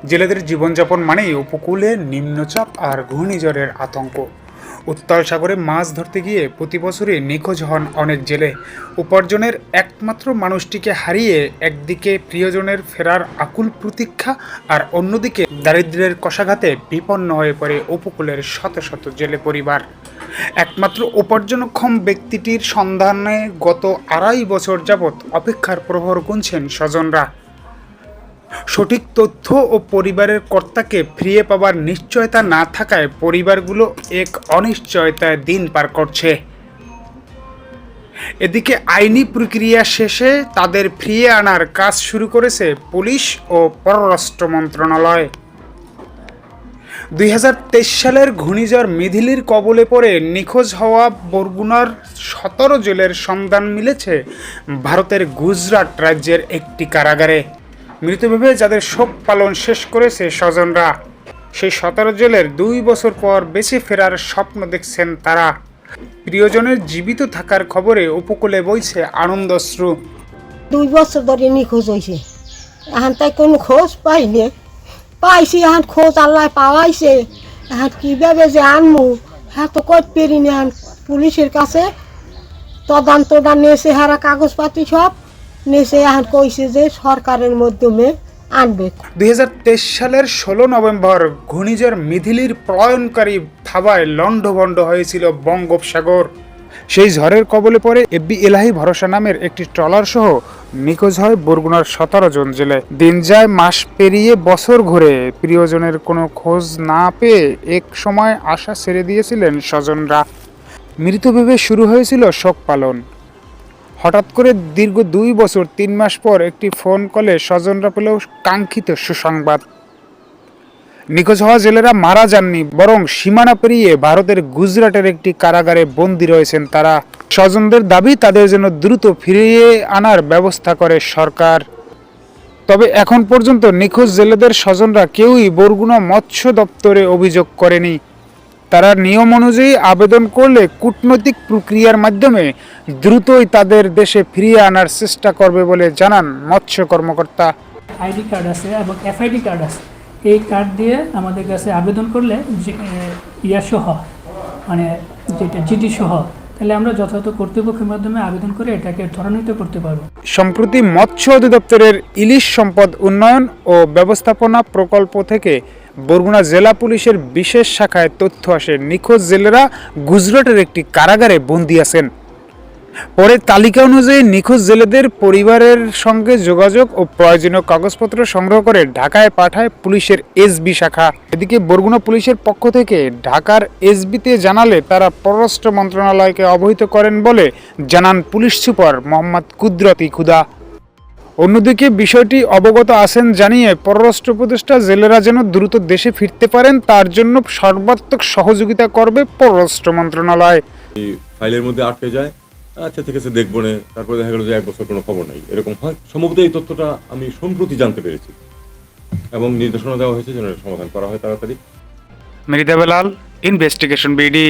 জেলেদের জীবনযাপন মানেই উপকূলে নিম্নচাপ আর ঘূর্ণিঝড়ের আতঙ্ক। উত্তাল সাগরে মাছ ধরতে গিয়ে প্রতি বছরই নিখোঁজ হন অনেক জেলে। উপার্জনের একমাত্র মানুষটিকে হারিয়ে একদিকে প্রিয়জনের ফেরার আকুল প্রতীক্ষা, আর অন্যদিকে দারিদ্র্যের কষাঘাতে বিপন্ন হয়ে পড়ে উপকূলের শত শত জেলে পরিবার। একমাত্র উপার্জনক্ষম ব্যক্তিটির সন্ধানে গত 2.5 বছর যাবৎ অপেক্ষার প্রহর গুনছেন স্বজনরা। সঠিক তথ্য ও পরিবারের কর্তাকে ফিরিয়ে পাবার নিশ্চয়তা না থাকায় পরিবারগুলো এক অনিশ্চয়তায় দিন পার করছে। এদিকে আইনি প্রক্রিয়া শেষে তাদের ফিরিয়ে আনার কাজ শুরু করেছে পুলিশ ও পররাষ্ট্র মন্ত্রণালয়। 2023 সালের ঘূর্ণিঝড় মিথিলির কবলে পড়ে নিখোঁজ হওয়া বরগুনার 17 জেলের সন্ধান মিলেছে ভারতের গুজরাট রাজ্যের একটি কারাগারে। মৃতভাবে যাদের শোক পালন শেষ করেছে স্বজনরা, সেই 17 জেলের 2 বছর পর বেঁচে ফেরার স্বপ্ন দেখছেন তারা। প্রিয়জনের জীবিত থাকার খবরে উপকূলে বইছে আনন্দশ্রু। 2 বছর ধরে নিখোঁজ হয়েছে, এখন তাই কোনো খোঁজ পাইনি। পাইছি এখন খোঁজ আল্লাহ পাওয়াইছে, এখন কীভাবে যে আনমু হ্যাঁ তো করতে পারি না। পুলিশের কাছে তদন্তটা নেছে, হারা কাগজপাতি সব নেছে, এখন কইছে যে সরকারের মাধ্যমে আনবে। 2023 সালের 16 নভেম্বর ঘূর্ণিঝড় মিথিলির প্রলয়নকারী থাবায় লণ্ডভণ্ড হয়েছিল বঙ্গোপসাগর। সেই ঝড়ের কবলে পড়ে এফবি এলাহি ভরসা নামের একটি ট্রলার সহ নিখোঁজ হয় বরগুনার 17 জন জেলে। দিন যায়, মাস পেরিয়ে বছর ঘুরে প্রিয়জনের কোনো খোঁজ না পেয়ে এক সময় আশা ছেড়ে দিয়েছিলেন স্বজনরা। মৃত ভেবে শুরু হয়েছিল শোক পালন। হঠাৎ করে দীর্ঘ 2 বছর 3 মাস পর একটি ফোন কলে স্বজনরা পেল কাঙ্ক্ষিত সুসংবাদ। নিখোঁজ হওয়া জেলেরা মারা যাননি, বরং সীমানা পেরিয়ে ভারতের গুজরাটের একটি কারাগারে বন্দী রয়েছেন তারা। স্বজনদের দাবি তাদের জন্য দ্রুত ফিরিয়ে আনার ব্যবস্থা করে সরকার। তবে এখন পর্যন্ত নিখোঁজ জেলেদের স্বজনরা কেউই বরগুনা মৎস্য দপ্তরে অভিযোগ করেনি। তারা নিয়ম অনুযায়ী আবেদন করলে কূটনৈতিক প্রক্রিয়ার মাধ্যমে দ্রুতই তাদের দেশে ফিরিয়ে আনার চেষ্টা করবে বলে জানান মৎস্য কর্মকর্তা। আইডি কার্ড আছে এবং এফআইডি কার্ড আছে। এই কার্ড দিয়ে আমাদের কাছে আবেদন করলে সহ মানে যেটা জিডি সহ, তাহলে আমরা যথাযথ কর্তৃপক্ষের মাধ্যমে আবেদন করে এটাকে ত্বরান্বিত করতে পারবো। সম্প্রতি মৎস্য অধিদপ্তরের ইলিশ সম্পদ উন্নয়ন ও ব্যবস্থাপনা প্রকল্প থেকে বরগুনা জেলা পুলিশের বিশেষ শাখায় তথ্য আসে নিখোঁজ জেলেরা গুজরাটের একটি কারাগারে বন্দী আছেন। পরে তালিকা অনুযায়ী নিখোঁজ জেলেদের পরিবারের সঙ্গে যোগাযোগ ও প্রয়োজনীয় কাগজপত্র সংগ্রহ করে ঢাকায় পাঠায় পুলিশের এসবি শাখা। এদিকে বরগুনা পুলিশের পক্ষ থেকে ঢাকার এসবিতে জানালে তারা পররাষ্ট্র মন্ত্রণালয়কে অবহিত করেন বলে জানান পুলিশ সুপার মোহাম্মদ কুদরতি খুদা। অন্যদিকে বিষয়টি অবগত আছেন জানিয়ে পররাষ্ট্র উপদেষ্টা জেলেরা যেন দ্রুত দেশে ফিরতে পারেন তার জন্য সর্বাত্মক সহযোগিতা করবে পররাষ্ট্র মন্ত্রণালয়। ফাইলের মধ্যে আটকে যায়, আচ্ছা ঠিক আছে দেখবো না, তারপরে দেখা গেল যে 1 বছর কোনো খবর নাই, এরকম হয়। সম্ভবত এই তথ্যটা আমি সম্প্রতি জানতে পেরেছি এবং নির্দেশনা দেওয়া হয়েছে যেন সমাধান করা হয় তাড়াতাড়ি। Mrida Belal, investigation BD.